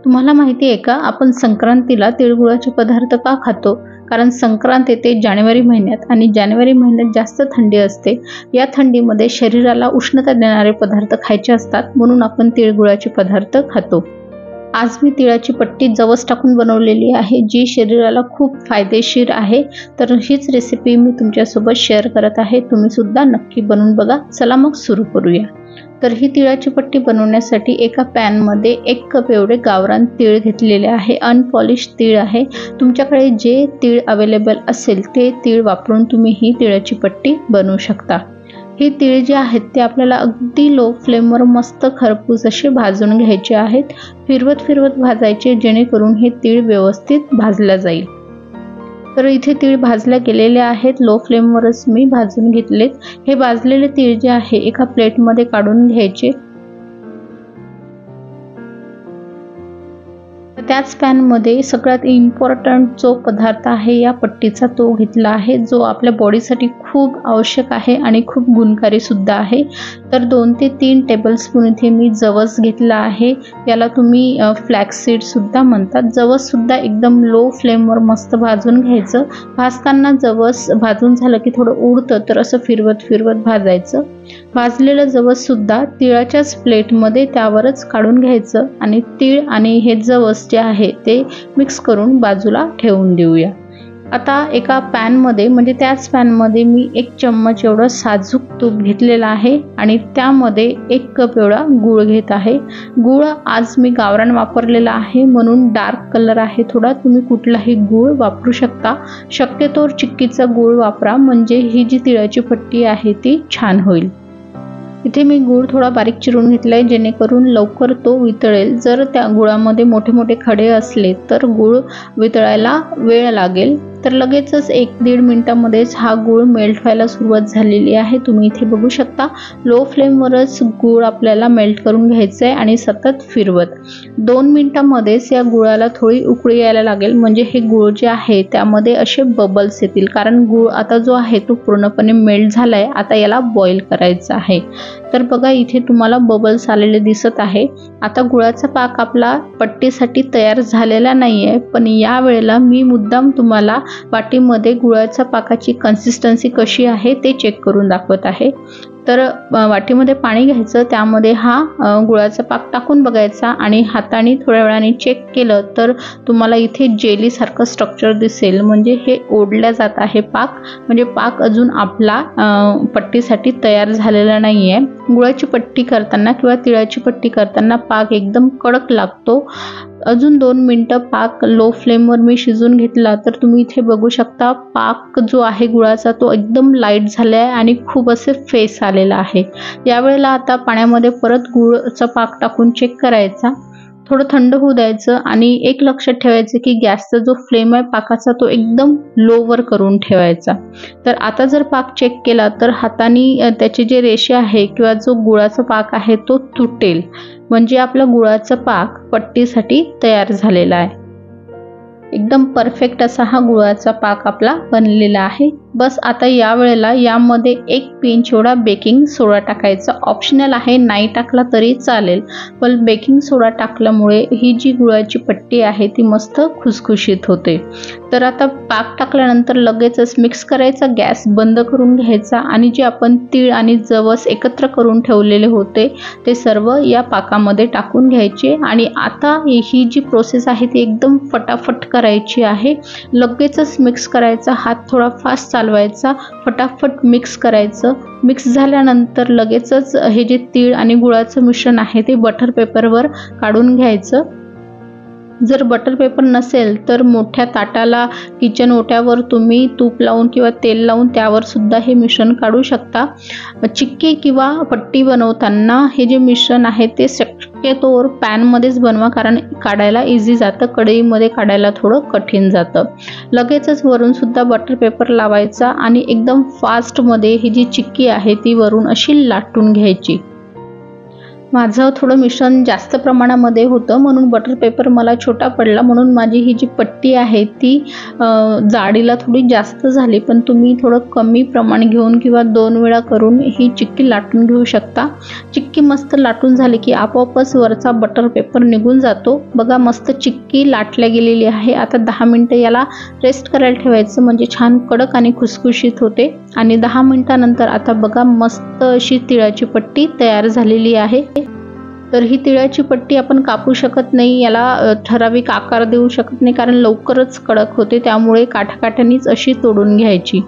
तुम्हाला माहिती आहे का, आपण संक्रांतीला तिळगुळाचे पदार्थ का खातो? कारण संक्रांत येते जानेवारी महिन्यात आणि जानेवारी महिन्यात जास्त थंडी असते. या थंडीमध्ये शरीराला उष्णता देणारे पदार्थ खायचे असतात, म्हणून आपण तिळगुळाचे पदार्थ खातो. आज मी तिळाची पट्टी जवस टाकून बनवलेली आहे, जी शरीराला खूप फायदेशीर आहे. तर हीच रेसिपी मी तुमच्यासोबत शेअर करत आहे. तुम्ही सुद्धा नक्की बनवून बघा. चला मग सुरू करूया. तर ही तिळाची पट्टी बनवण्यासाठी एका पॅनमध्ये 1 कप एवढे गावरान तीळ घेतलेले आहे. अनपॉलिश तीळ आहे. तुमच्याकडे जे तीळ अवेलेबल असेल ते तीळ वापरून तुम्ही ही तिळाची पट्टी बनवू शकता. हे तीळ जे आहेत ते आपल्याला अगदी लो फ्लेमवर मस्त खरपूस असे भाजून घ्यायचे आहेत. फिरवत फिरवत भाजायचे, जेणेकरून हे तीळ व्यवस्थित भाजल्या जाईल. तर इथे तीळ भाजल्या गेलेले आहेत. लो फ्लेमवरच मी भाजून घेतलेत. हे भाजलेले तीळ जे आहे एका प्लेटमध्ये काढून घ्यायचे. त्याच पॅनमध्ये सगळ्यात इम्पॉर्टंट जो पदार्थ आहे या पट्टीचा तो घेतला आहे, जो आपल्या बॉडीसाठी खूप आवश्यक आहे आणि खूप गुणकारी सुद्धा आहे. तर 2 ते 3 टेबलस्पून इथे मी जवस घेतला आहे. याला तुम्ही फ्लॅक्स सीड सुद्धा म्हणतात. जवस सुद्धा एकदम लो फ्लेमवर मस्त भाजून घ्यायचं. भाजताना जवस भाजून झालं की थोडं उडतं, तर असं फिरवत फिरवत भाजायचं. भाजलेलं जवस सुद्धा तिळाच्याच प्लेटमध्ये त्यावरच काढून घ्यायचं आणि तीळ आणि हे जवस जे आहे ते मिक्स करून बाजूला ठेवून देऊया. आता एका पॅनमध्ये म्हणजे त्याच पॅनमध्ये मी 1 चम्मच एवढं साजूक तूप घेतलेलं आहे आणि त्यामध्ये 1 कप एवढा गूळ घेत आहे. गूळ आज मी गावरान वापरलेला आहे, म्हणून डार्क कलर आहे थोडा. तुम्ही कुठलाही गूळ वापरू शकता. शक्यतो चिक्कीचा गूळ वापरा, म्हणजे ही जी तिळाची पट्टी आहे ती छान होईल. इथे मी गूळ थोडा बारीक चिरून घेतला आहे, जेणेकरून लवकर तो वितळेल. जर त्या गुळामध्ये मोठे मोठे खडे असले तर गूळ वितळायला वेळ लागेल. तर लगेचच 1-1.5 मिनिटांमध्येच हा गूळ मेल्ट व्हायला सुरुवात झालेली आहे. तुम्ही इथे बघू शकता. लो फ्लेमवरच गूळ आपल्याला मेल्ट करून घ्यायचं आहे आणि सतत फिरवत 2 मिनिटांमध्येच या गुळाला थोडी उकळी यायला लागेल. म्हणजे हे गूळ जे आहे त्यामध्ये असे बबल्स येतील, कारण गूळ आता जो आहे तो पूर्णपणे मेल्ट झाला आहे. आता याला बॉईल करायचं आहे. तर बघा, इथे तुम्हाला बबल्स आलेले दिसत आहे. आता गुळाचा पाक आपला पट्टीसाठी तयार झालेला नाही आहे, पण या वेळेला मी मुद्दाम तुम्हाला वाटीमध्ये गुळाच्या पाकाची कन्सिस्टन्सी कशी आहे ते चेक करून दाखवत आहे. तर वाटीमध्ये पाणी घ्यायचं, त्यामध्ये हा गुळाचा पाक टाकून बघायचा आणि हाताने थोड्या वेळाने चेक केलं तर तुम्हाला इथे जेली सारखं स्ट्रक्चर दिसेल. म्हणजे हे ओढल्या जात आहे पाक, म्हणजे पाक अजून आपला पट्टीसाठी तयार झालेला नाही आहे. गुळाची पट्टी करताना किंवा तिळाची पट्टी करताना पाक एकदम कडक लागतो. अजून 2 मिनिटं पाक लो फ्लेमवर मी शिजून घेतला, तर तुम्ही इथे बघू शकता पाक जो आहे गुळाचा तो एकदम लाईट झाला आहे आणि खूप असे फेस आलेला आहे. यावेळेला आता पाण्यामध्ये परत गुळाचा पाक टाकून चेक करायचा. थोडं थंड होऊ द्यायचं आणि एक लक्षात ठेवायचं की गॅसचा जो फ्लेम आहे पाकाचा तो एकदम लोवर करून ठेवायचा. तर आता जर पाक चेक केला तर हाताने त्याचे जे रेषे आहे किंवा जो गुळाचा पाक आहे तो तुटेल, म्हणजे आपला गुळाचा पाक पट्टीसाठी तयार झालेला आहे. एकदम परफेक्ट असा हा गुळाचा पाक आपला बनलेला आहे. बस आता या वेळेला यामध्ये 1 पिंच एवढा बेकिंग सोडा टाकायचा. ऑप्शनल आहे, नाही टाकला तरी चालेल, पण बेकिंग सोडा टाकल्यामुळे ही जी गुळाची पट्टी आहे ती मस्त खुसखुशीत होते. तर आता पाक टाकल्यानंतर लगेचच मिक्स करायचा, गॅस बंद करून घ्यायचा आणि जे आपण तीळ आणि जवस एकत्र करून ठेवलेले होते ते सर्व या पाकामध्ये टाकून घ्यायचे. आणि आता ही जी प्रोसेस आहे ती एकदम फटाफट करायची आहे. लगेचच मिक्स करायचा, हात थोडा फास्ट चालवायचा, फटाफट मिक्स करायचं. मिक्स झाल्यानंतर लगेचच हे जे तीळ आणि गुळाचं मिश्रण आहे ते बटर पेपरवर काढून घ्यायचं. जर बटर पेपर नसेल तर मोठ्या ताटाला किचन ओट्यावर तुम्ही तूप लावून किंवा तेल लावून त्यावर सुद्धा हे मिश्रण काढू शकता. चिक्की किंवा पट्टी बनवताना हे जे मिश्रण आहे ते शक्यतोवर पॅनमध्येच बनवा, कारण काढायला इझी जातं. कढईमध्ये काढायला थोडं कठीण जातं. लगेचच वरून सुद्धा बटर पेपर लावायचा आणि एकदम फास्टमध्ये ही जी चिक्की आहे ती वरून अशी लाटून घ्यायची. माझं थोडं मिश्रण जास्त प्रमाणामध्ये होतं म्हणून बटर पेपर मला छोटा पडला, म्हणून माझी ही जी पट्टी आहे ती जाडीला थोडी जास्त झाली। पण तुम्ही थोडं कमी प्रमाण घेऊन किंवा 2 वेळा करून ही चिक्की लाटून घेऊ शकता। चिक्की मस्त लाटून झाली की आपोआपच वरचा बटर पेपर निघून जातो। बघा मस्त चिक्की लाटल्या गेलेली आहे। आता 10 मिनिटं याला रेस्ट करायला ठेवायचं, म्हणजे छान कडक आणि खुसखुशीत होते। आणि 10 मिनिटानंतर आता बघा मस्त अशी तिळाची पट्टी तयार झालेली आहे। तर ही तिळाची पट्टी आपण कापू शकत नाही, याला ठराविक आकार देऊ शकत नाही, कारण लवकरच कडक होते, त्यामुळे काठाकाठांनीच अशी तोडून घ्यायची।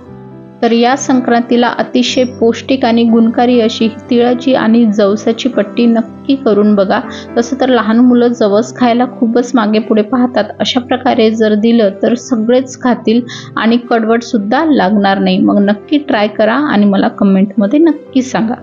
तर या संक्रांतीला अतिशय पौष्टिक आणि गुणकारी अशी तिळाची आणि जवसाची पट्टी नक्की करून बघा। तसं तर लहान मुलं जवस खायला खूपच मागे पुढे पाहतात, अशा प्रकारे जर दिलं तर सगळेच खातील आणि कडवट सुद्धा लागणार नाही। मग नक्की ट्राय करा आणि मला कमेंटमध्ये नक्की सांगा।